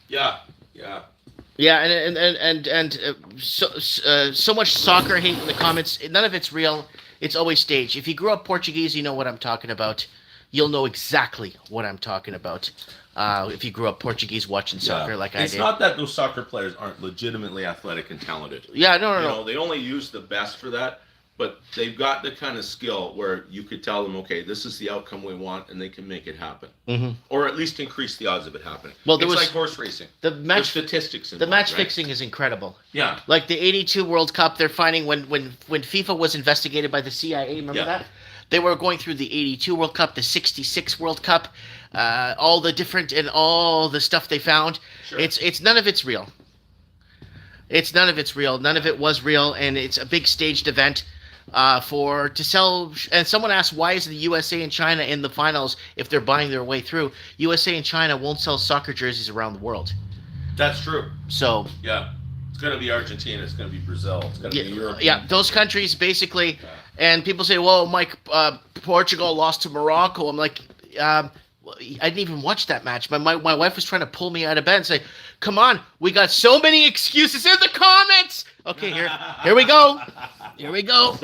Yeah. Yeah, and so much soccer hate in the comments. None of it's real. It's always staged. If you grew up Portuguese, you know what I'm talking about. You'll know exactly what I'm talking about. If you grew up Portuguese watching soccer like I did. It's not that those soccer players aren't legitimately athletic and talented. Yeah, no. They only use the best for that, but they've got the kind of skill where you could tell them, okay, this is the outcome we want, and they can make it happen. Mm-hmm. Or at least increase the odds of it happening. Well, it's like horse racing. There's statistics involved, the match fixing is incredible. Yeah. Like the 82 World Cup, they're finding when FIFA was investigated by the CIA, remember that? They were going through the 82 World Cup, the 66 World Cup, all the different and all the stuff they found. Sure. It's none of it's real. None of it was real, and it's a big staged event to sell. And someone asked, why is the USA and China in the finals if they're buying their way through? USA and China won't sell soccer jerseys around the world. That's true. So yeah. It's going to be Argentina. It's going to be Brazil. It's going to be Europe. Yeah, those countries basically. And people say, well, Mike, Portugal lost to Morocco. I'm like, I didn't even watch that match. My wife was trying to pull me out of bed and say, come on, we got so many excuses in the comments. Okay, here we go. Here we go.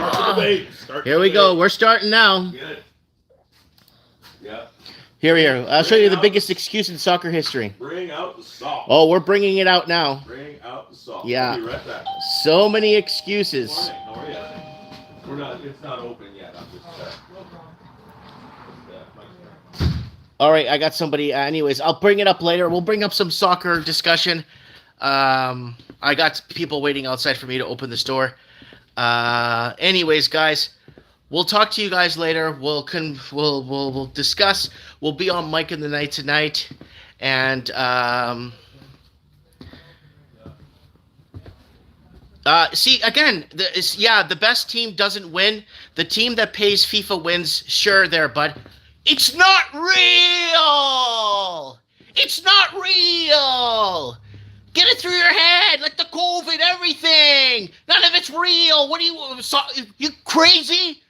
Here we go. We're starting now. Good. Yeah. Here. I'll show you the biggest excuse in soccer history. Bring out the salt. Oh, we're bringing it out now. Bring out the salt. Yeah. I'll be right back. So many excuses. Morning. How are you? It's not open yet. I'm just. All right, I got somebody. Anyways, I'll bring it up later. We'll bring up some soccer discussion. I got people waiting outside for me to open the store. Anyways, guys, we'll talk to you guys later. We'll discuss. We'll be on Mike in the Night tonight, and see, again, the best team doesn't win. The team that pays FIFA wins. Sure, there, bud. It's not real. It's not real. Get it through your head, like the COVID, everything. None of it's real. What are you crazy?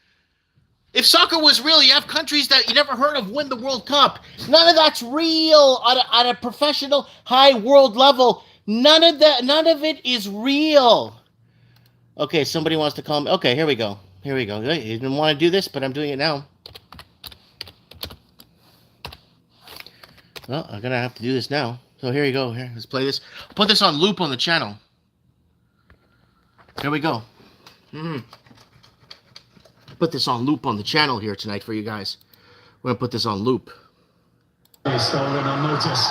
If soccer was real, you have countries that you never heard of win the World Cup. None of that's real on a professional, high world level. None of it is real. Okay, somebody wants to call me. Okay, here we go. You didn't want to do this, but I'm doing it now. Well, I'm going to have to do this now. So here you go. Here, let's play this. I'll put this on loop on the channel. Here we go. Put this on loop on the channel here tonight for you guys. We're going to put this on loop. He's stolen unnoticed.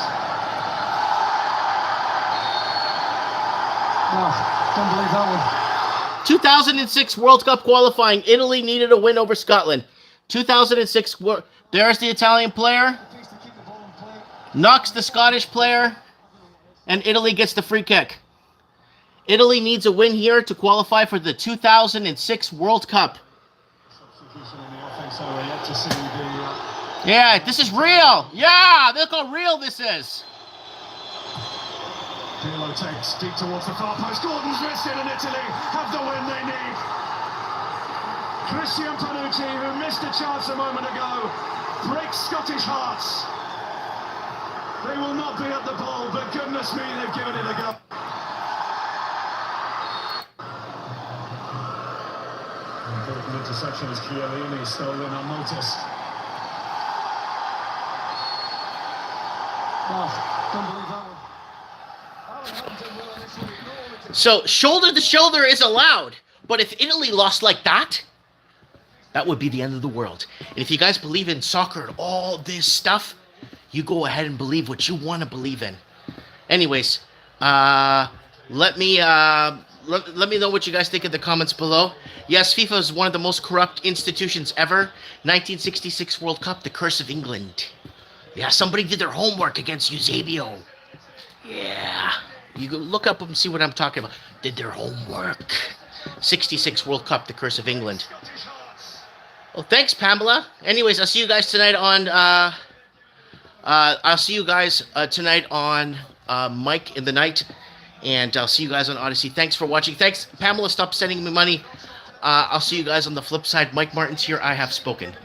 Oh, don't believe that one. 2006 World Cup qualifying. Italy needed a win over Scotland. 2006. There's the Italian player. Knocks the Scottish player. And Italy gets the free kick. Italy needs a win here to qualify for the 2006 World Cup. Yeah, this is real. Yeah, look how real this is. Pirlo takes deep towards the far post. Gordon's wristed and Italy have the win they need. Christian Panucci, who missed a chance a moment ago, breaks Scottish hearts. They will not be at the ball, but goodness me, they've given it a go. Important interception is Chiellini, stolen unnoticed. Oh, don't believe that one. So, shoulder to shoulder is allowed. But if Italy lost like that, that would be the end of the world. And if you guys believe in soccer and all this stuff, you go ahead and believe what you want to believe in. Anyways, let me know what you guys think in the comments below. Yes, FIFA is one of the most corrupt institutions ever. 1966 World Cup, the curse of England. Yeah, somebody did their homework against Eusebio. Yeah. You go look up and see what I'm talking about. Did their homework. 66 World Cup, the curse of England. Well, thanks, Pamela. Anyways, I'll see you guys tonight on Mike in the Night. And I'll see you guys on Odyssey. Thanks for watching. Thanks, Pamela. Stop sending me money. I'll see you guys on the flip side. Mike Martin's here. I have spoken.